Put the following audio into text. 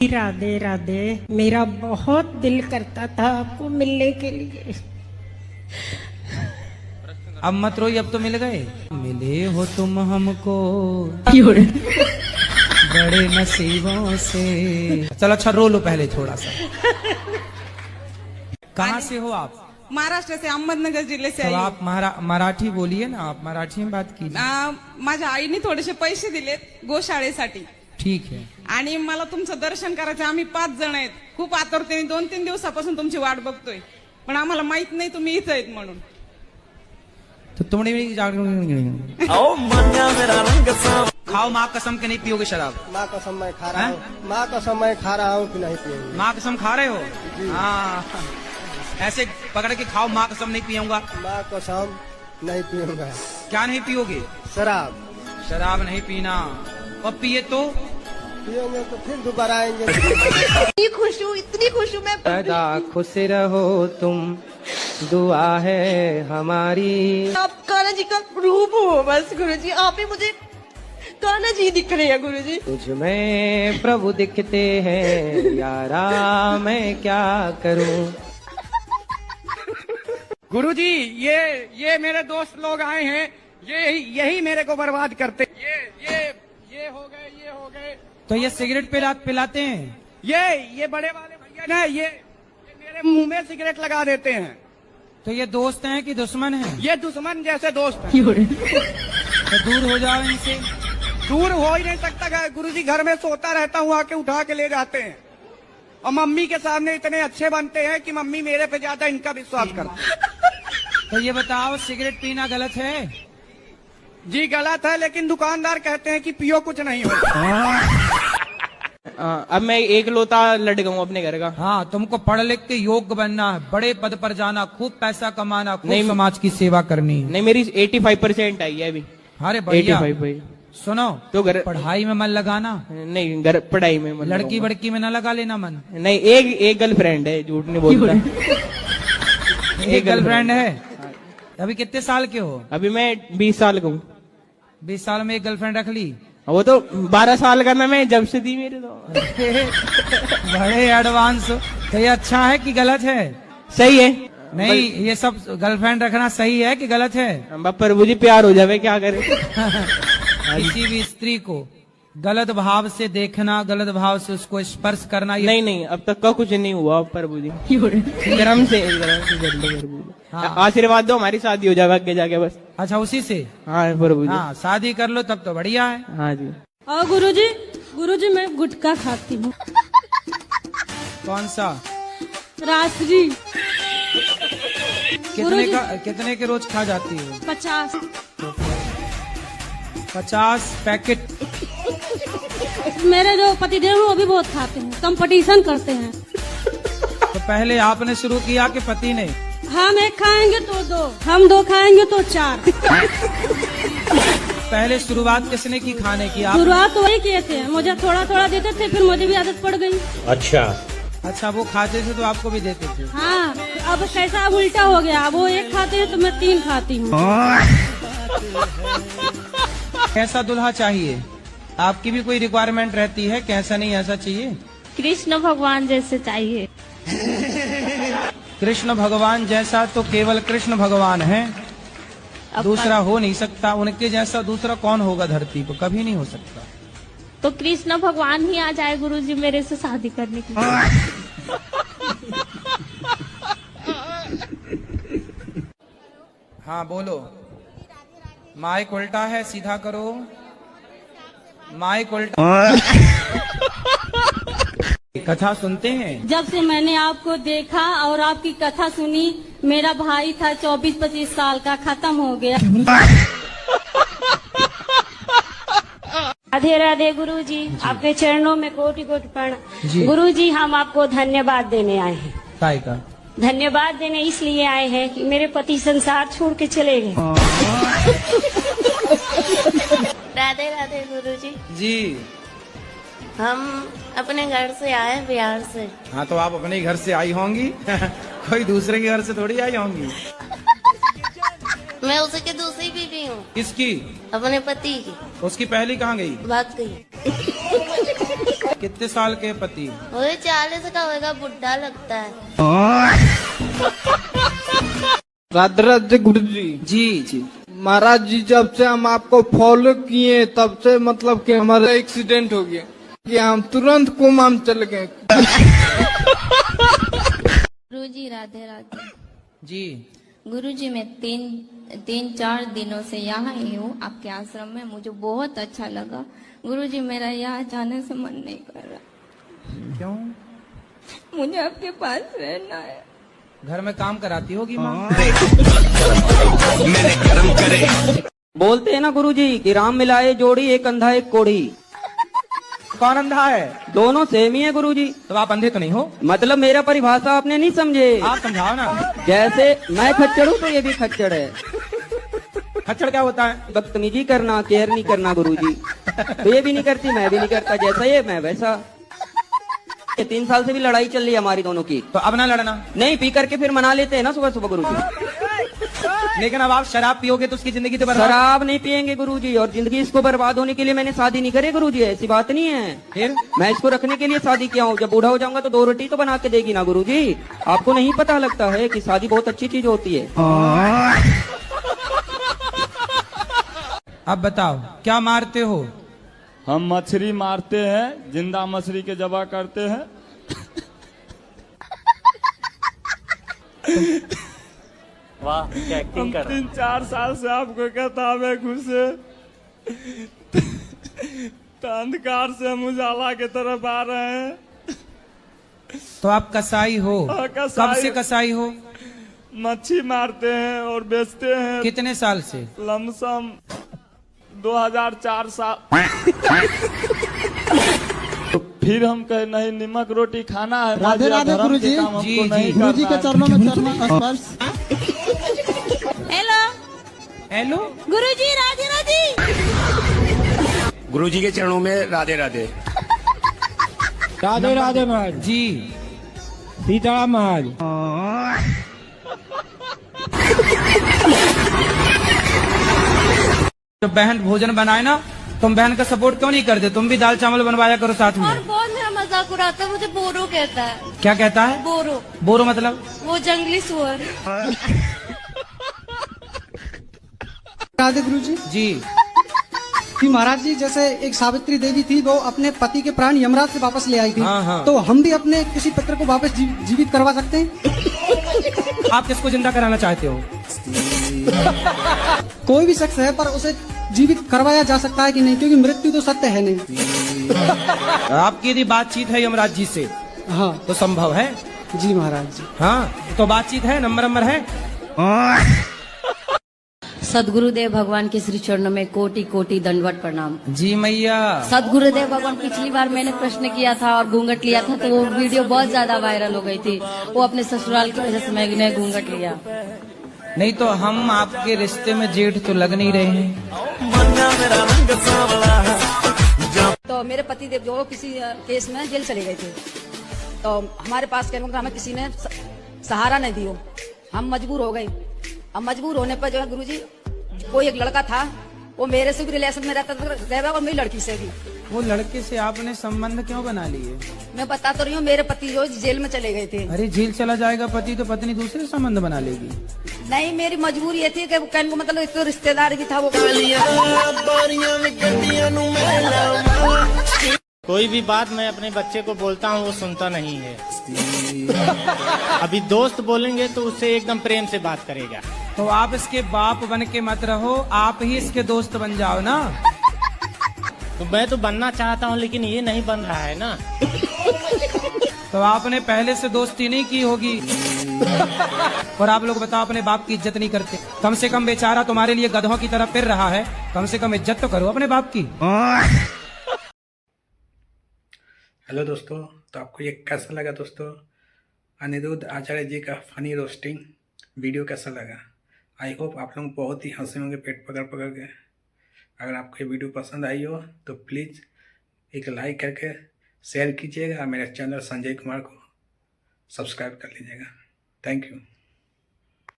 राधे राधे। मेरा बहुत दिल करता था आपको मिलने के लिए। अब मत रोइए, अब तो मिल गए। मिले हो तुम हमको बड़े नसीबों से। चलो अच्छा रो लो पहले थोड़ा सा। कहाँ से हो आप? महाराष्ट्र से, अहमदनगर जिल्हे से तो आई. आप मराठी बोलिए ना, आप मराठी में बात कीजिए। माझ्या आईने थोडेसे पैसे दिलेत गोशाळेसाठी ठीक है। आणि मला तुमचं दर्शन करायचं. आम्ही 5 जण आहेत. खूप आतुरतेने 2-3 दिवसापासून तुमची वाट बघतोय, पण आम्हाला माहित नाही तुम्ही इथं आहेत म्हणून. तो तुमने खाओ माँ कसम के नहीं पियोगे शराब? माँ कसम मैं खा रहा हूँ, माँ कसम मैं खा रहा हूँ कि नहीं पियूंगा। माँ कसम खा रहे हो? हाँ, ऐसे पकड़ के खाओ, माँ कसम नहीं पियूंगा। माँ कसम नहीं पियूंगा। क्या नहीं पियोगे? शराब। शराब नहीं पीना। और पिए तो पियोगे तो फिर दोबारा आएंगे। इतनी खुश हूँ मैं। सदा खुश रहो तुम, दुआ है हमारी। आप कान्हा जी का रूप हो बस गुरुजी, आप ही मुझे कान्हा जी दिख रहे हैं गुरुजी। तुझ में प्रभु दिखते हैं यारा, मैं क्या करूं। गुरुजी ये मेरे दोस्त लोग आए हैं, यही मेरे को बर्बाद करते। ये हो गए। तो ये सिगरेट पिलाते हैं? ये बड़े वाले भैया ना, ये मेरे मुंह में सिगरेट लगा देते हैं। तो ये दोस्त हैं कि दुश्मन हैं? ये दुश्मन जैसे दोस्त हैं। तो दूर हो जाओ इनसे। दूर हो ही नहीं सकता गुरुजी, घर में सोता रहता हूँ, आके उठा के ले जाते हैं। और मम्मी के सामने इतने अच्छे बनते हैं कि मम्मी मेरे पे ज्यादा इनका विश्वास करती है। तो ये बताओ, सिगरेट पीना गलत है? जी गलत है, लेकिन दुकानदार कहते हैं कि पियो कुछ नहीं होता। अब मैं एक लोता लट गया अपने घर का। हाँ, तुमको पढ़ लिख के योग्य बनना है, बड़े पद पर जाना, खूब पैसा कमाना, खूब नहीं, समाज की सेवा करनी है। नहीं, मेरी 85% आई है अभी। अरे बढ़िया। 85। सुनो, तो घर पढ़ाई में मन लगाना, नहीं, घर पढ़ाई में मन लड़की लगाऊंगा। बड़की में न लगा लेना मन। नहीं, एक गर्लफ्रेंड है, झूठ नहीं बोलता। एक गर्लफ्रेंड है। अभी कितने साल के हो? अभी मैं 20 साल का हूँ। 20 साल में एक गर्लफ्रेंड रख ली? वो तो 12 साल का मैं जब से दी मेरे तो। बड़े एडवांस हो। तो ये अच्छा है कि गलत है? सही है। नहीं, ये सब गर्लफ्रेंड रखना सही है कि गलत है? प्रभु जी प्यार हो जावे, क्या करे। किसी भी स्त्री को गलत भाव से देखना, गलत भाव से उसको स्पर्श करना, ये नहीं, अब तक का कुछ नहीं हुआ प्रभु जी। गरम से हाँ। आशीर्वाद दो, हमारी शादी हो जाए आगे जाके बस। अच्छा, उसी से? हाँ प्रभु जी। हाँ, शादी कर लो तब तो बढ़िया है। हाँ जी। और गुरुजी मैं गुटखा खाती हूँ। कौन सा? रात्रि। कितने के रोज खा जाती हो? 50 पैकेट। मेरे जो पतिदेव हैं वो भी बहुत खाते हैं, कंपटीशन करते हैं। तो पहले आपने शुरू किया कि पति ने? हम 1 खाएंगे तो 2, हम 2 खाएंगे तो 4। पहले शुरुआत किसने की खाने की? आप? शुरुआत तो वही किए थे, मुझे थोड़ा थोड़ा देते थे, फिर मुझे भी आदत पड़ गई। अच्छा, वो खाते थे तो आपको भी देते थे? हाँ, अब कैसा अब उल्टा हो गया, वो 1 खाते हैं तो मैं 3 खाती हूँ। कैसा दूल्हा चाहिए? आपकी भी कोई रिक्वायरमेंट रहती है? कैसा नहीं ऐसा चाहिए? कृष्ण भगवान जैसे चाहिए। कृष्ण भगवान जैसा तो केवल कृष्ण भगवान है, दूसरा हो नहीं सकता। उनके जैसा दूसरा कौन होगा धरती पर? कभी नहीं हो सकता। तो कृष्ण भगवान ही आ जाए गुरुजी मेरे से शादी करने के लिए। हाँ बोलो। माइक उल्टा है, सीधा करो। माइक उल्टा। कथा सुनते हैं? जब से मैंने आपको देखा और आपकी कथा सुनी, मेरा भाई था 24-25 साल का, खत्म हो गया। राधे राधे गुरुजी, आपके चरणों में कोटि कोटि प्रणाम। गुरुजी, हम आपको धन्यवाद देने आए हैं। काय का धन्यवाद देने इसलिए आए हैं कि मेरे पति संसार छोड़ के चले गए। राधे राधे गुरुजी। जी, हम अपने घर से आए, बिहार से। हाँ तो आप अपने घर से आई होंगी। कोई दूसरे के घर से थोड़ी आई होंगी। मैं उसकी दूसरी बीवी हूँ। किसकी? अपने पति की। उसकी पहली कहाँ गई? भाग गई। कितने साल के पति? वही 40 का होगा, बुढ़ा लगता है। राधे राधे गुरु जी। जी जी महाराज जी, जब से हम आपको फॉलो किए तब से मतलब कि हमारा एक्सीडेंट हो गया कि हम तुरंत कोमा में चले गए। गुरुजी राधे राधे। जी गुरुजी, मैं तीन चार दिनों से यहाँ ही हूँ आपके आश्रम में। मुझे बहुत अच्छा लगा गुरुजी। मेरा यहाँ जाने से मन नहीं कर रहा। क्यों? मुझे आपके पास रहना है। घर में काम कराती होगी माँ। बोलते हैं ना गुरुजी कि राम मिलाए जोड़ी, एक अंधा एक कोढ़ी। कौन अंधा है? दोनों सेम ही है गुरुजी। तो आप अंधे तो नहीं हो? मतलब मेरा परिभाषा आपने नहीं समझे। आप समझाओ ना। जैसे मैं खच्चर हूँ तो ये भी खच्चर है। खच्चर क्या होता है? बदतमीजी करना, केयर नहीं करना गुरुजी। तो ये भी नहीं करती, मैं भी नहीं करता। जैसा ये मैं वैसा। 3 साल से भी लड़ाई चल रही है हमारी दोनों की। तो अब ना लड़ना। नहीं, पी करके फिर मना लेते हैं ना सुबह सुबह गुरुजी। लेकिन अब आप शराब पियोगे तो उसकी जिंदगी तो बर्बाद। शराब नहीं पियेंगे गुरुजी, और जिंदगी इसको बर्बाद होने के लिए मैंने शादी नहीं करी गुरुजी। ऐसी बात नहीं है। फिर मैं इसको रखने के लिए शादी किया हूँ। जब बूढ़ा हो जाऊंगा तो 2 रोटी तो बना के देगी ना गुरुजी। आपको नहीं पता लगता है कि शादी बहुत अच्छी चीज होती है। अब बताओ क्या मारते हो? हम मछली मारते हैं, जिंदा मछली के जबा करते हैं। वाह, क्या एक्टिंग कर रहा है। 3-4 साल से आपको कहता हमें घुसे तो अंधकार से हम उजाला की तरफ आ रहे हैं। तो आप कसाई हो? कब से कसाई हो? मच्छी मारते हैं और बेचते हैं। कितने साल से? लमसम 2004 साल। तो फिर हम कहे नहीं, नमक रोटी खाना है। राधे राधे गुरुजी। जी गुरुजी के चरणों में चरण स्पर्श। हेलो हेलो गुरुजी, राधे राधे। गुरुजी के चरणों में राधे राधे। राधे राधे महाराज जी। सीताराम महाराज। जब बहन भोजन बनाए ना, तुम बहन का सपोर्ट क्यों नहीं करते? तुम भी दाल चावल बनवाया करो साथ में। और बहुत मेरा मजाक उड़ाता है, मुझे बोरो कहता है। क्या कहता है? बोरो। बोरो मतलब? वो जंगली सुअर। राधे गुरुजी। जी कि महाराज जी, जैसे एक सावित्री देवी थी, वो अपने पति के प्राण यमराज से वापस ले आई थी। हाँ, हाँ। तो हम भी अपने किसी पुत्र को वापस जीवित करवा सकते हैं? आप किसको जिंदा कराना चाहते हो? कोई भी शख्स है, पर उसे जीवित करवाया जा सकता है कि नहीं? क्योंकि मृत्यु तो सत्य है नहीं। आपकी यदि बातचीत है यमराज जी से, हाँ, तो संभव है। जी महाराज जी। हाँ, तो बातचीत है, नंबर है। सदगुरुदेव भगवान के श्री चरणों में कोटि कोटि दंडवत प्रणाम। जी मैया। सदगुरुदेव भगवान, पिछली बार मैंने प्रश्न किया था और घूंघट लिया था, तो वो वीडियो बहुत ज्यादा वायरल हो गई थी। वो अपने ससुराल की वजह से मैंने घूंघट लिया। नहीं तो हम आपके रिश्ते में जेठ तो लग नहीं रहे हैं। तो मेरे पति देव जो किसी केस में जेल चले गए थे, तो हमारे पास कहने को हमें किसी ने सहारा नहीं दियो। हम मजबूर हो गए। अब मजबूर होने पर जो है गुरुजी, कोई एक लड़का था, वो मेरे से भी रिलेशन में रहता था और मेरी लड़की से भी। वो लड़के से आपने संबंध क्यों बना लिए? मैं बता तो रही हूँ, मेरे पति जो जेल में चले गए थे। अरे जेल चला जाएगा पति तो पत्नी दूसरे संबंध बना लेगी। नहीं, मेरी मजबूरी ये थी कि कहने को मतलब एक तो रिश्तेदार भी था वो। कोई भी बात मैं अपने बच्चे को बोलता हूँ, वो सुनता नहीं है। अभी दोस्त बोलेंगे तो उससे एकदम प्रेम से बात करेगा। तो आप इसके बाप बन के मत रहो, आप ही इसके दोस्त बन जाओ ना। तो मैं तो बनना चाहता हूँ, लेकिन ये नहीं बन रहा है ना। तो आपने पहले से दोस्ती नहीं की होगी। और आप लोग बताओ, अपने बाप की इज्जत नहीं करते। कम से कम बेचारा तुम्हारे लिए गधों की तरह फिर रहा है, कम से कम इज्जत तो करो अपने बाप की। हेलो दोस्तों, तो आपको ये कैसा लगा दोस्तों? अनिरुद्ध आचार्य जी का फनी रोस्टिंग वीडियो कैसा लगा? आई होप आप लोग बहुत ही हंसे होंगे पेट पकड़ पकड़ के। अगर आपको ये वीडियो पसंद आई हो तो प्लीज़ एक लाइक करके शेयर कीजिएगा और मेरे चैनल संजय कुमार को सब्सक्राइब कर लीजिएगा। Thank you.